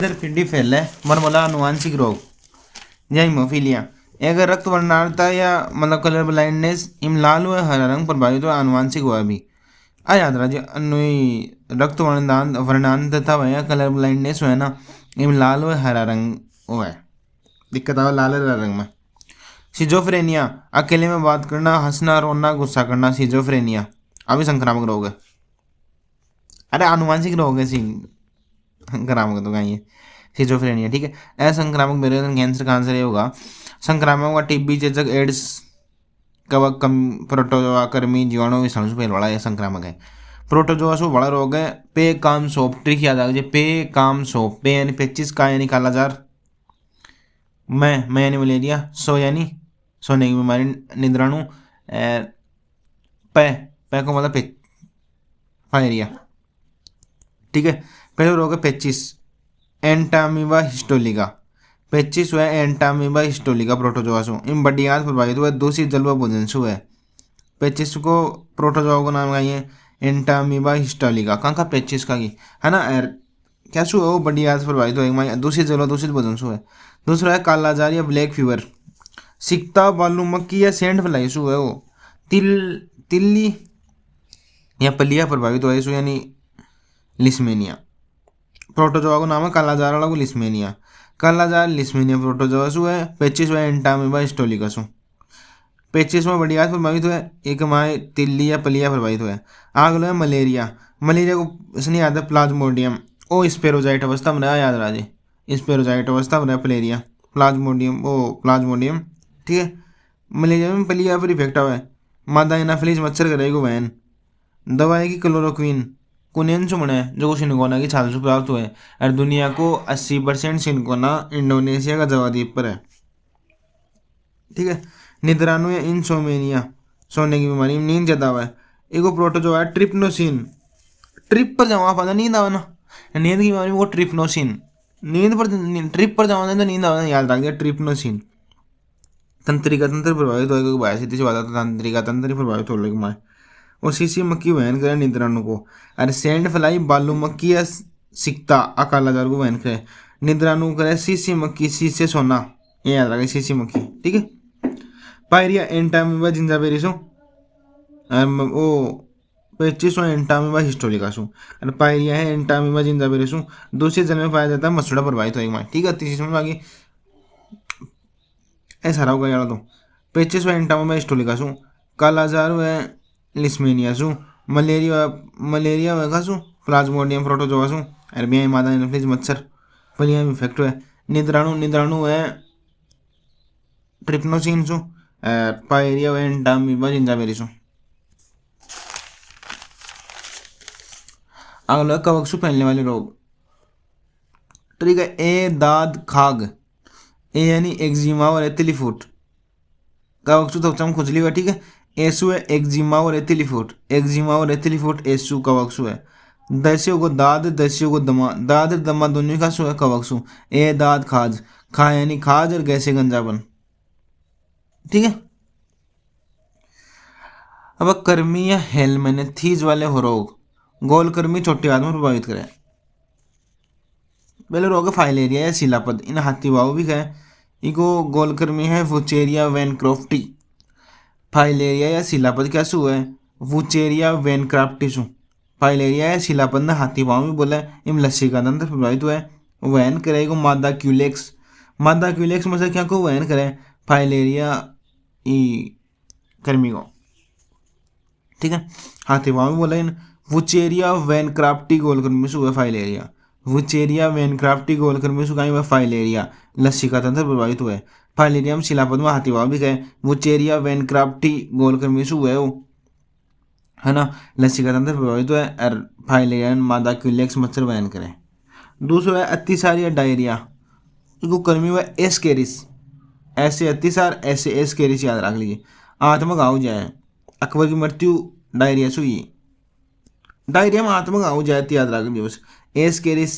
पिंडी फैल है मरमला आनुवांशिक रोग या हीमोफीलिया। अगर रक्त वर्णता या मतलब कलर ब्लाइंडनेस इम लाल व हरा रंग प्रभावित हुआ आनुवांशिक हुआ भी आ याद रहा रक्त वर्णांतता हुआ या कलर ब्लाइंडनेस हुआ ना इम लाल व हरा रंग हुआ है दिक्कत आवा लाल हरा रंग में। सिजोफ्रेनिया अकेले में बात करना हंसना रोना गुस्सा करना सिजोफ्रेनिया अभी संक्रामक रोग है। अरे आनुवांशिक रोग है संक्रामक तो कहीं है सिजोफ्रेनिया ठीक है। असंक्रामक मेरुदंड कैंसर कांसर ये होगा। संक्रामक व टीबी चेचक एड्स कवक कम प्रोटोजोआ कर्मी जीवाणु विषाणु से फैल वाला यह संक्रामक है। प्रोटोजोआ से बड़ा रोग है। पे काम सोप ट्रिक याद आ गई पे काम सोप पे यानी 25 का यानी काला जार मैं यानी मलेरिया सो यानी सोने की बीमारी निद्राणु पै पै को मतलब फायरिया ठीक है। पहले रोग है 25 एंटामीबा हिस्टोलिका 25 हुआ एंटामीबा हिस्टोलिका प्रोटोजोआसु इन बढ़िया प्रभावित हुआ दूसरी जलवा भोजन से हुआ 25 को प्रोटोजोआ को नाम है एंटामीबा हिस्टोलिका कहाँ का 25 का की है ना क्या शू है वो बढ़िया प्रभावित हुआ दूसरी जलवा दूसरी भोजन से हुआ। दूसरा है काला जार या ब्लैक फीवर सिकता बालू मक्की या सेंट फ्लाई शू है वो तिल्ली या पलिया प्रभावित हुआ इसु यानी लिस्मेनिया। प्रोटोजोआ को नाम है काला जार वाला को लिस्मेनिया काला जार लिस्मेनिया प्रोटोजोआ शू है 25 हुआ एंटामीबा हिस्टोलिका शू 25 में बढ़िया प्रभावित हुआ एक माए तिल्ली या पलिया प्रभावित हुआ। आग लो मलेरिया मलेरिया को इसने याद है प्लाज्मोडियम ओ स्पेरोजाइट अवस्था बनाया याद राजे स्पेरोजाइट अवस्था बनाया प्लेरिया प्लाज्मोडियम ठीक है। मलेरिया में पलिया पर इफेक्ट हुआ है मादा एनाफिलीज मच्छर करेगा वैन दवाई की क्लोरोक्विन कुनेन सुमन है जो सिनकोना की छाल से प्राप्त हुआ है और दुनिया को 80% सिनकोना इंडोनेशिया का जवा द्वीप पर है ठीक है। निद्राणु या इंसोमेनिया सोने की बीमारी नींद ज़्यादा हुआ है एगो प्रोटोजोआ है ट्रिप्नोसिन ट्रिप पर जमा पाता नींद आवा ना नींद की बीमारी वो ट्रिप्नोसिन नींद पर ट्रिप पर जमा तो नींद आवा याद रख दिया ट्रिप्नोसिन। तंत्रिका तंत्र प्रभावित होगा बाया सीधी सी बात है तंत्रिका तंत्र प्रभावित होने की और सीसी मक्खी वहन करे निद्राणु को अरे सेंड फ्लाई बालू मक्खी या सिकता अकाला जार को वहन करे निद्राणु करे सीसी मक्खी सीसे सोना ये याद रखे सीसी मक्खी ठीक है। पायरिया एंटामीबा जिंजाबेरिसो ओ 25 एंटामीबा हिस्टोलिकासु और पायरिया है एंटामीबा जिंजाबेरिसो दूसरे जन्म में पाया जाता है मसूड़ा प्रभावित होगा ठीक है। तीसरी समझ आगे ऐसा रहा होगा यार तो 25 एंटामीबा हिस्टोलिकासु काला जार व लिस्मेनियासु मलेरिया वगासु प्लाज्मोडियम प्रोटोजोआसु अरबिया मादा एनाफिलीज मच्छर पलिया में इफेक्ट हुआ निद्राणु है ट्रिप्नोसिन सु पायरिया व एंटामीबा जिंजाबेरिसु। अगला कवक फैलने वाले रोग ठीक है। ए दाद खाग ए यानी एक्जिमा और एथिलीफूट कवक तो खुजली हुआ ठीक है। एसु है एक्जिमा और एथिलीफूट एसु कवक है। दस्यु को दाद दस्यु को दमा दाद दमा दोनों का सु है कवक ए दाद खाज खा यानी खाज और गैसे गंजापन ठीक है। अब कर्मी या हेलमेनेथीज वाले हो रोग गोल कर्मी छोटे आदमी प्रभावित करे। पहले रोग है फाइलेरिया या सीलापद इन हाथी बाबू भी है इको गोल कर्मी है वुचेरिया वैनक्रोफ्टी फाइलेरिया या सीलापद क्या सु है वुचेरिया वैनक्राफ्टी सु फाइलेरिया या सीलापद ने हाथी पाँव भी बोला इम लस्सी का तंत्र प्रभावित हुआ है वैन करेगा मादा क्यूलेक्स में से क्या को वैन करे फाइलेरिया ई कर्मी को ठीक है। हाथी पाँव भी बोला इन वुचेरिया वैनक्राफ्टी गोलकर्मी सु है फाइलेरिया वुचेरिया वैनक्राफ्टी गोलकर्मी सु कहीं फाइलेरिया लस्सी का तंत्र प्रभावित हुआ है। फाइलेरियम शिलापद में हाथी भी गए वुचेरिया वैनक्राफ्टी गोलकर्मी सु है वो है ना लस्सी का तंत्र प्रभावित हुआ है और फाइलेरियन मादा क्यूलेक्स मच्छर वहन करें। दूसरा है अतिसार या डायरिया इसको कर्मी हुआ एस्केरिस ऐसे अतिसार ऐसे एस्केरिस याद रख लीजिए आत्मक आउ जाए अकबर की मृत्यु डायरिया सुई डायरिया में आत्मक आउ जाए याद रख लीजिए बस एस्केरिस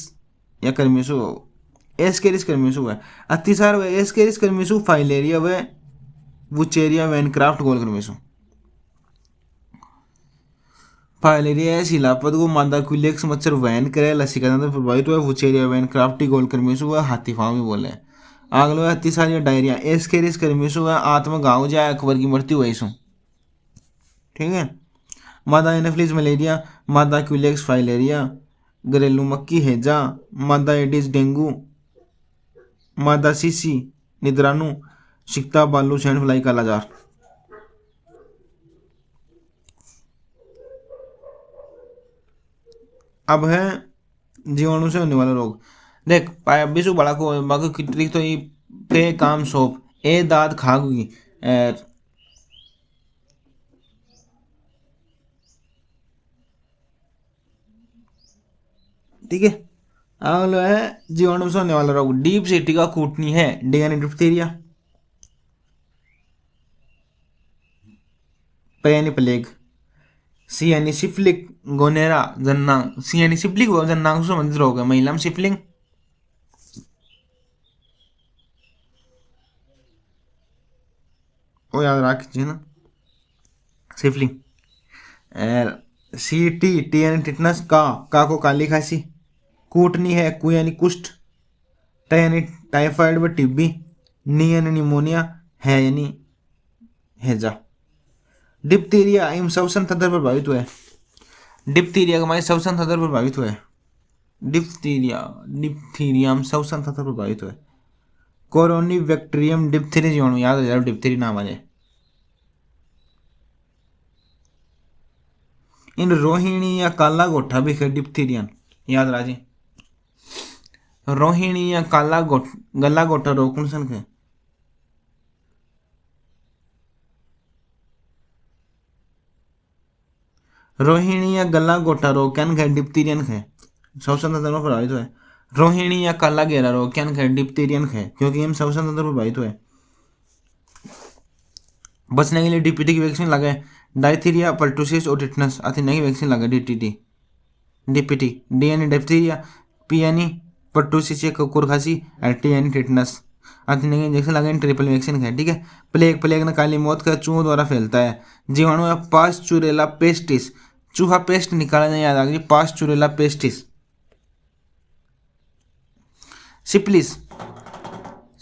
या कर्मीसु एस्केरिस कर्मीसु है। अतिसार व एस्केरिस कर्मीसु फाइलेरिया व वुचेरिया वैनक्राफ्ट गोल कर्मीसु। फाइलेरिया शिलापद को मादा क्यूलेक्स मच्छर वैन करे लसिका तंत्र प्रभावित हुआ फुचेरिया वैन क्राफ्टी गोल कर्मीसु हुआ हाथी फार्म भी बोले आगलो है तिसारिया डायरिया एस्केरिस कर्मीसु हुआ आत्म गाँव जाए अकबर की मृत्यु हुई सु ठीक है। मादा एनाफिलिस मलेरिया, मादा क्यूलेक्स फाइलेरिया, घरेलू मक्खी हैजा, मादा एडिस डेंगू, मादा सीसी निद्राणु, शिकता बालू सैंड फ्लाई कालाजार। अब है जीवाणु से होने वाला रोग। देख बिशु बड़ा को बाकी कितनी तो ये पे काम सोप ए दाद खागी ठीक है। अगला है जीवाणु से होने वाला रोग। डीप सिटी का कूटनी है डी यानी डिप्थीरिया, पे यानी प्लेग, सी यानी सिफिलिक गोनेरा जन्नांग, सी यानी सिफिलिक व जन्नांग से संबंधित रोग है। महिला में सिफिलिंग, वो याद रख लीजिए ना सिफिलिंग। सी टी टी यानी टिटनस, का को काली खांसी, कूटनी है कु यानी कुष्ठ, ट यानी टाइफाइड व टीबी, नी यानी निमोनिया, है यानी हैजा। डिप्थीरिया एवं श्वसन तंत्र प्रभावित हुआ है। डिप्थीरिया का हमारे श्वसन तंत्र प्रभावित हुआ है। डिप्थीरिया में श्वसन तंत्र प्रभावित हुआ है। कोरोनी बैक्टीरियम डिप्थीरी जीवाणु याद हो जाए, डिप्थीरी नाम आ जाए। इन रोहिणी या काला गोठा भी है डिप्थीरियन याद राजे। रोहिणी या गला गोठा रोग कौन सन है? रोहिणी या गला गोठा रोग क्या है? डिप्थीरियन है। श्वसन तंत्र में प्रभावित हुआ है। रोहिणी या काला घेरा रोग क्या है? डिप्थीरियन है, क्योंकि हम श्वसन तंत्र प्रभावित हुए। बचने के लिए डीपीटी की वैक्सीन लगाए। डायथीरिया, पर्टुसिस और टिटनस अथीना की वैक्सीन लगाए। डीटीटी डीपीटी, डी यानी डिप्थीरिया, पी यानी पर्टुसिस या कुकुर खांसी, टी यानी टिटनस अथीना के इंजेक्शन लगाए। ट्रिपल वैक्सीन है ठीक है। प्लेग न काली मौत का चूहों द्वारा फैलता है। जीवाणु है पास्चुरेला पेस्टिस, चूहा पेस्ट निकाला जाए याद आ गई, पास्चुरेला पेस्टिस। सिप्लिस,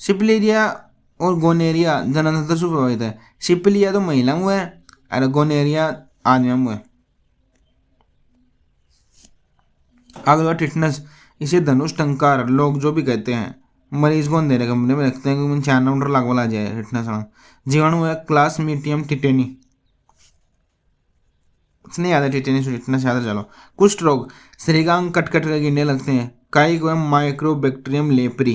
सिप्लीरिया और गोनेरिया जनतंत्र से प्रभावित है। सिप्लिया तो महिला में है और गोनेरिया आदमियों में है। अगला टिटनस, इसे धनुष टंकार लोग जो भी कहते हैं। मरीज को अंधेरे कमरे में रखते हैं क्योंकि 4 नंबर लागू आ जाए टिटनस। जीवाणु है क्लासमीडियम टिटेनी, नहीं याद है टिटेनी से टिटनस याद है चलो। कुष्ठ रोग, श्रीगांग कट कर गिरने लगते हैं। काई को माइक्रोबैक्टीरियम लेप्री।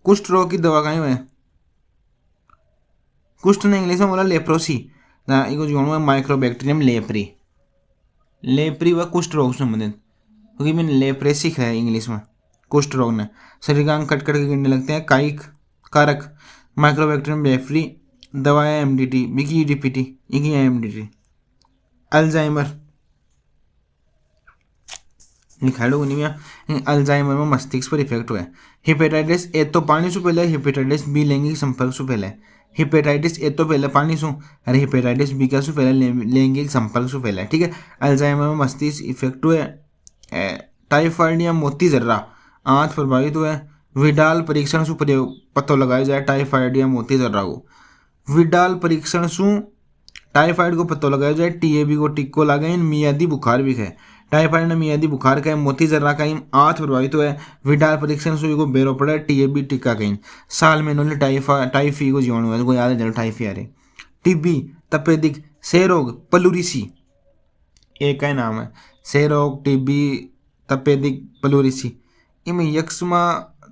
कुष्ठ रोग की दवा कहीं है? कुष्ठ ने इंग्लिश में बोला लेप्रोसी, इको जीवाणु है माइक्रोबैक्टीरियम लेप्री। लेप्री व कुष्ठ रोग से संबंधित, क्योंकि मैंने लेप्रेसिक है इंग्लिश में। कुष्ठ रोग ने शरीरांग कट के गिरने लगते हैं। कायिक कारक माइक्रोबैक्टीरियम लेप्री, दवाएं एमडीटी बिकी डीपीटी इकी एमडीटी। अल्जाइमर अल्जाइमर में मस्तिष्क पर इफेक्ट हुआ है। हिपेटाइटिस ए तो पानी से पहले, हिपेटाइटिस बी लैंगिक संपर्क से पहले। हिपेटाइटिस ए तो पहले पानी से और हिपेटाइटिस बी का से पहले लैंगिक संपर्क से पहले ठीक है। अल्जाइमर में मस्तिष्क इफेक्ट हुए। टाइफाइड या मोती जर्रा आंत प्रभावित हुए। विडाल परीक्षण से प्रयोग पता लगाया जाए टाइफाइड या मोती जर्रा को। विडाल परीक्षण से टाइफाइड को पता लगाया जाए। टीएबी को टिक्को लगाए। मियादी बुखार भी है। टाइफाइड ने मियादी बुखार का, मोती जर्रा का आंत प्रभावित हुआ है। विडाल परीक्षण से को बेरो पड़ा। टीएबी टिक्का कहीं साल में नोले टाइफी को जीवाणु है, याद है चलो टाइफी आ रही। टीबी तपेदिक, क्षयरोग प्लूरिसी एक का नाम है। क्षयरोग, टीबी, तपेदिक, प्लूरिसी। इनमें यक्ष्मा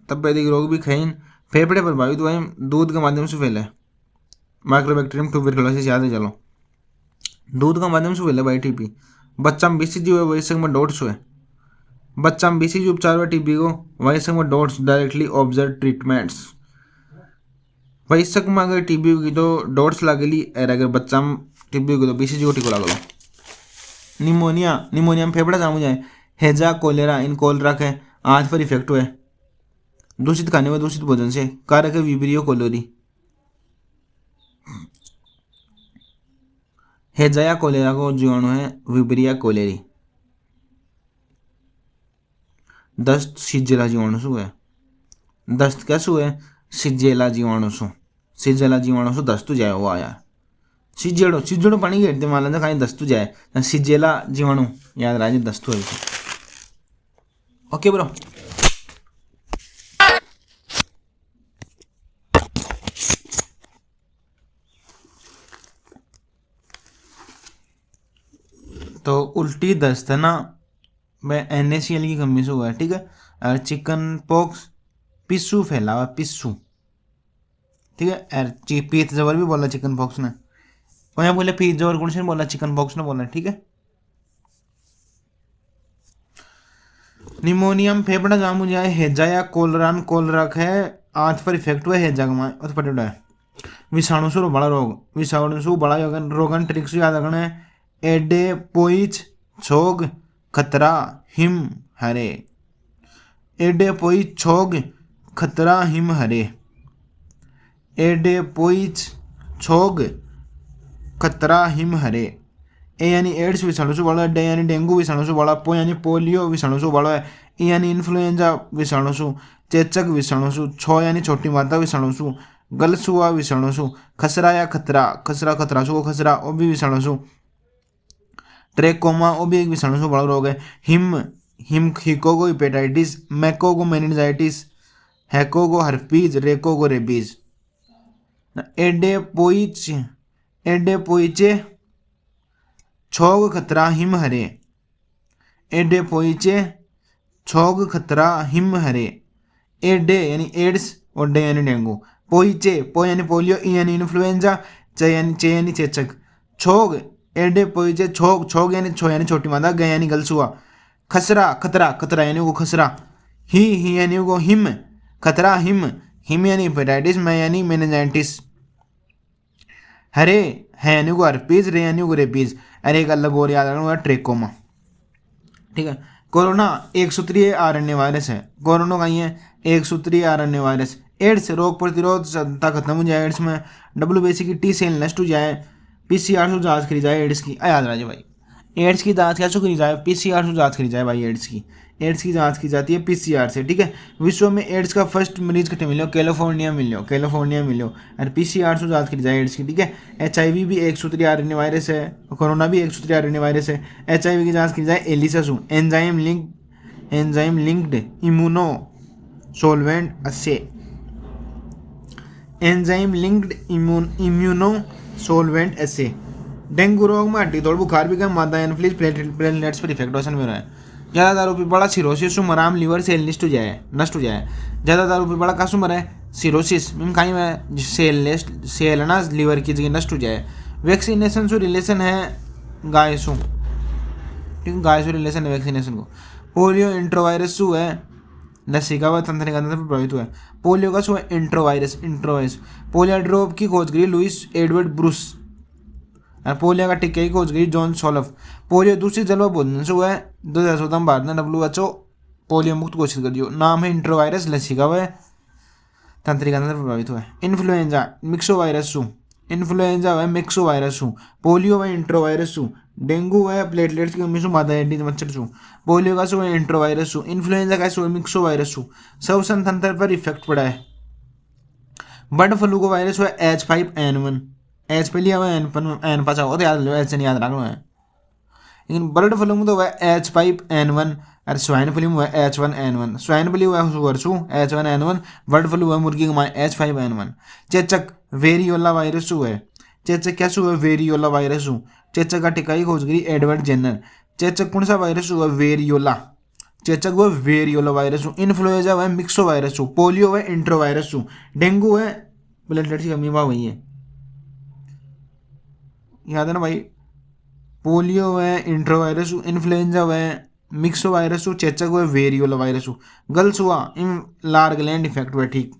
तपेदिक रोग भी खैन। फेफड़े प्रभावित हुआ है, दूध के माध्यम से फैले। माइक्रोबैक्टीरियम ट्यूबरकुलोसिस याद है चलो, दूध का माध्यम से फैले भाई टीबी। बच्चा में बीसीजी हुआ, वयस्क में डॉट्स हुए। बच्चा में बीसीजी उपचार हुआ टीबी को, वयस्क में डॉट्स डायरेक्टली ऑब्जर्व ट्रीटमेंट्स। वयस्क में अगर टीबी होगी तो डॉट्स लगेली, और अगर बच्चा में टीबी होगी तो बीसीजी को टीको लगेगा। निमोनिया, निमोनिया में फेफड़ा जाम हो जाए। हैजा कोलेरा, इन कोलरा के आंत पर इफेक्ट हुए। दूषित खाने व दूषित भोजन से। कारक है विब्रियो कोलोरी। हेजा या कोलेरा को जीवाणु है विब्रिया कोलेरी। दस्त शिजेला जीवाणु शू है, दस्त क्या शू है, शिजेला जीवाणु शू, शिजेला जीवाणु शू दस्त जाए वो आया, सिजेड़ो सिजेड़ो पानी घेरते मान लेना कहीं दस्तु जाए, सिजेला जीवाणु याद रहा दस्तु है। Okay bro. तो उल्टी दस्त है ना वह NaCl की कमी से हुआ है, ठीक है। और चिकन पॉक्स पिस्सू फैला हुआ, पिस्सू, ठीक है। और पीत जबर भी बोला चिकन पॉक्स ने, यहाँ बोले पीत जबर कौन से बोला, चिकन पॉक्स ने बोला, ठीक है। निमोनियम फेफड़ा जामु जाए, हेजा या कोलरान कोलरक है, आज पर इफेक्ट हुआ हेजा कमाए और पटेड़ा है। विषाणु से बड़ा रोग, विषाणु से बड़ा रोगन ट्रिक से याद रखना है, एडे पोइच छोग खतरा हिम हरे, एडे पोइच छोग खतरा हिम हरे, एडे पोइच छोग खतरा हिम हरे। ए यानी एड्स विषाणु से बड़ा है, डे यानी डेंगू विषाणु से बड़ा, पो यानी पोलियो विषाणु से बड़ा है, ई यानी इन्फ्लुएंजा विषाणु से, चेचक विषाणु से, छो यानी छोटी माता विषाणु से, गलसुआ विषाणु से, खसरा या खतरा, खसरा खतरा से, खसरा वो भी विषाणु से, ट्रेकोमा वो भी एक विषाणु से बड़ा रोग है, हिम हिम हिकोगो हेपेटाइटिस, मैकोगो मेनिनजाइटिस, हैकोगो हर्पीज, रेकोगो रेबीज। एडे पोइचे छोग खतरा हिम हरे, एडे पोइचे छोग खतरा हिम हरे। एडे यानी एड्स और डे यानी डेंगू, पोइचे पो यानी पोलियो, ई यानी इन्फ्लुएंजा, चे यानी चेचक, छोग एडे पोइचे छोग, छोग यानी छो यानी छोटी मादा, ग यानी गलसुआ, खसरा खतरा, खतरा यानी वो खसरा, ही यानी वो हिम, खतरा हिम, हिम यानी हेपेटाइटिस, मैं यानी मेनिनजाइटिस, हरे है यानी वो हर्पीज, रे यानी वो रेबीज। अरे एक अलग और याद रखना ट्रेकोमा, ठीक है। कोरोना एक सूत्रीय आरएनए वायरस है, कोरोना का ही है एक सूत्रीय आरएनए वायरस। एड्स रोग प्रतिरोध क्षमता खत्म हो जाए, एड्स में WBC की T सेल नष्ट हो जाए, PCR से जांच करी जाए एड्स की, याद रहा भाई एड्स की जांच कैसे करी जाए, PCR से जांच करी जाए भाई, एड्स की जांच की जाती है PCR से, ठीक है। विश्व में एड्स का फर्स्ट मरीज कटे मिलो, कैलिफोर्निया मिलो और PCR से जांच करी जाए एड्स की, ठीक है। HIV भी एक सूत्रीय आरएनए वायरस है, कोरोना भी एक सूत्रीय आरएनए वायरस है। HIV की जांच करी जाए एलिसा से, enzyme linked immunosorbent assay, enzyme linked immunosorbent assay. Dengue रोग में हड्डी तोड़ बुखार भी कम, मादा एनफ्लूएंजा प्लेटलेट्स पर इफेक्ट हो रहा है। ज़्यादा दारू पी बड़ा सिरोसिस मराम लिवर सेल नष्ट हो जाए। ज़्यादा दारू पी बड़ा कासू मरा है सिरोसिस में कहीं में सेल ना लिवर की जगह नष्ट हो जाए। वैक्सीनेशन से रिलेशन है गाय से, ठीक है, गाय से रिलेशन है वैक्सीनेशन को। पोलियो इंट्रोवायरस शू है, लसिका व तंत्रिका तंत्र प्रभावित हुआ है। पोलियो का शू है इंट्रोवायरस। पोलियो ड्रॉप की खोज करी लुइस एडवर्ड ब्रूस, और पोलियो का टीके की खोज करी जॉन सोलफ। पोलियो दूसरी जलवा बोधन से हुआ है 2014 में भारत ने WHO पोलियो मुक्त घोषित कर दियो। नाम है इंट्रोवायरस, लसिका व तंत्रिका तंत्र प्रभावित हुआ है। इन्फ्लुएंजा मिक्सोवायरस शू, इन्फ्लुएंजा व मिक्सोवायरस शू, पोलियो व इंट्रोवायरस शू, डेंगू व प्लेटलेट्स की कमी शू, मादा एडी मच्छर शू। पोलियो का शू है इंट्रोवायरस शू, इन्फ्लुएंजा का शू है मिक्सोवायरस शू। श्वसन तंत्र पर इफेक्ट पड़ा है। बर्ड फ्लू को वायरस हुआ H5N1, एच पे लिया हुआ एन पाचा हो तो याद लो, एच नहीं याद रखना है। लेकिन बर्ड फ्लू में तो हुआ H5N1 और स्वाइन फ्लू में हुआ H1N1। स्वाइन फ्लू हुआ सुअरसू H1N1, बर्ड फ्लू हुआ मुर्गी का H5N1। चेचक वेरियोला वायरस हुआ है, चेचक क्या हुआ वेरियोला वायरस हूँ। चेचक का टीका ही खोज करी एडवर्ड जेनर। चेचक कौन सा वायरस हुआ वेरियोला, चेचक हुआ वेरियोला वायरस हूँ। इन्फ्लुएंजा हुआ मिक्सो वायरस हूँ। पोलियो हुआ इंट्रोवायरस हूँ। डेंगू है प्लेटलेट्स की कमी वही है, याद है ना भाई। पोलियो है इंट्रोवायरस हूँ, इन्फ्लुएंजा है मिक्सो वायरस हूँ, चेचक हुआ वेरियोला वायरस हूँ। गल्स हुआ लार ग्लैंड इफेक्ट हुआ, ठीक।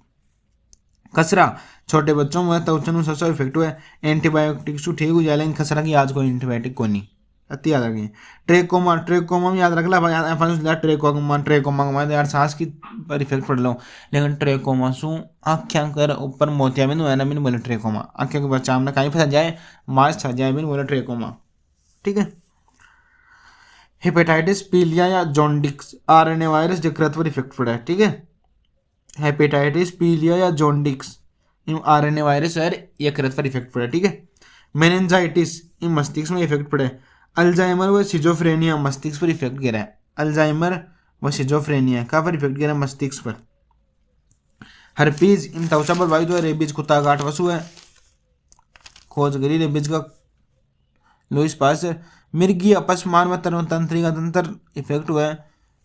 खसरा छोटे बच्चों में त्वचा ससा इफेक्ट हुआ, एंटीबायोटिक्स ठीक हो जाए, लेकिन खसरा की आज कोई एंटीबायोटिक को नहीं, अति याद रखें। ट्रेकोमा, ट्रेकोमा में याद रख ला भाई, ट्रेकोमा ट्रेकोमा यार सांस की पर इफेक्ट पड़ लो, लेकिन ट्रेकोमा सु आँखें कर ऊपर मोतिया बिन ना बिन बोले ट्रेकोमा, आँखें के बच्चा हमने कहीं फंसा जाए मास छा जाए बिन बोले ट्रेकोमा। ठीक है। हेपेटाइटिस पीलिया या जॉन्डिस आरएनए वायरस जकृत पर इफेक्ट पड़ा है। ठीक है। हेपेटाइटिस पीलिया या जॉन्डिस आरएनए वायरस है यकृत पर इफेक्ट पड़ा है। ठीक है। मेनिंजाइटिस मस्तिष्क में इफेक्ट पड़ा है। अल्जाइमर व सिजोफ्रेनिया मस्तिष्क पर इफेक्ट गिरा है। अल्जाइमर व सिजोफ्रेनिया कहाँ पर इफेक्ट गिरा है? मस्तिष्क पर। हर्पीज इन त्वचा प्रभावित हुआ। रेबीज कुत्ता काट वसु है, खोज करी रेबीज का लुईस पास्चर। मिर्गी अपस्मान व तंत्रिका तंत्र इफेक्ट हुआ है,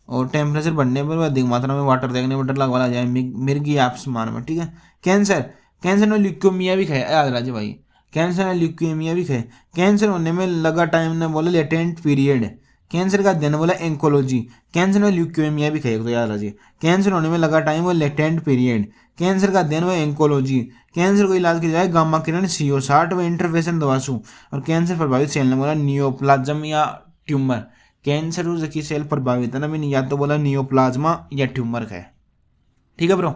और टेम्परेचर बढ़ने पर अधिक मात्रा में वाटर देखने पर लगवा जाए मिर्गी अपस्मान में। ठीक है। कैंसर, कैंसर में ल्यूकोमिया भी खाए, याद राजे भाई, कैंसर में ल्यूकेमिया भी है। कैंसर होने में लगा टाइम ने बोला लेटेंट पीरियड। कैंसर का अध्ययन बोला एंकोलॉजी। कैंसर में ल्यूकेमिया भी है, तो याद रखिए, कैंसर होने में लगा टाइम वो लेटेंट पीरियड। कैंसर का अध्ययन वो एंकोलॉजी। कैंसर को इलाज किया जाए गामा किरण CO60 व इंटरफेशन दवासु। और कैंसर प्रभावित सेल ने बोला नियोप्लाज्म या ट्यूमर। कैंसर की सेल प्रभावित है ना, मैंने या तो बोला नियोप्लाज्मा या ट्यूमर का है। ठीक है ब्रो।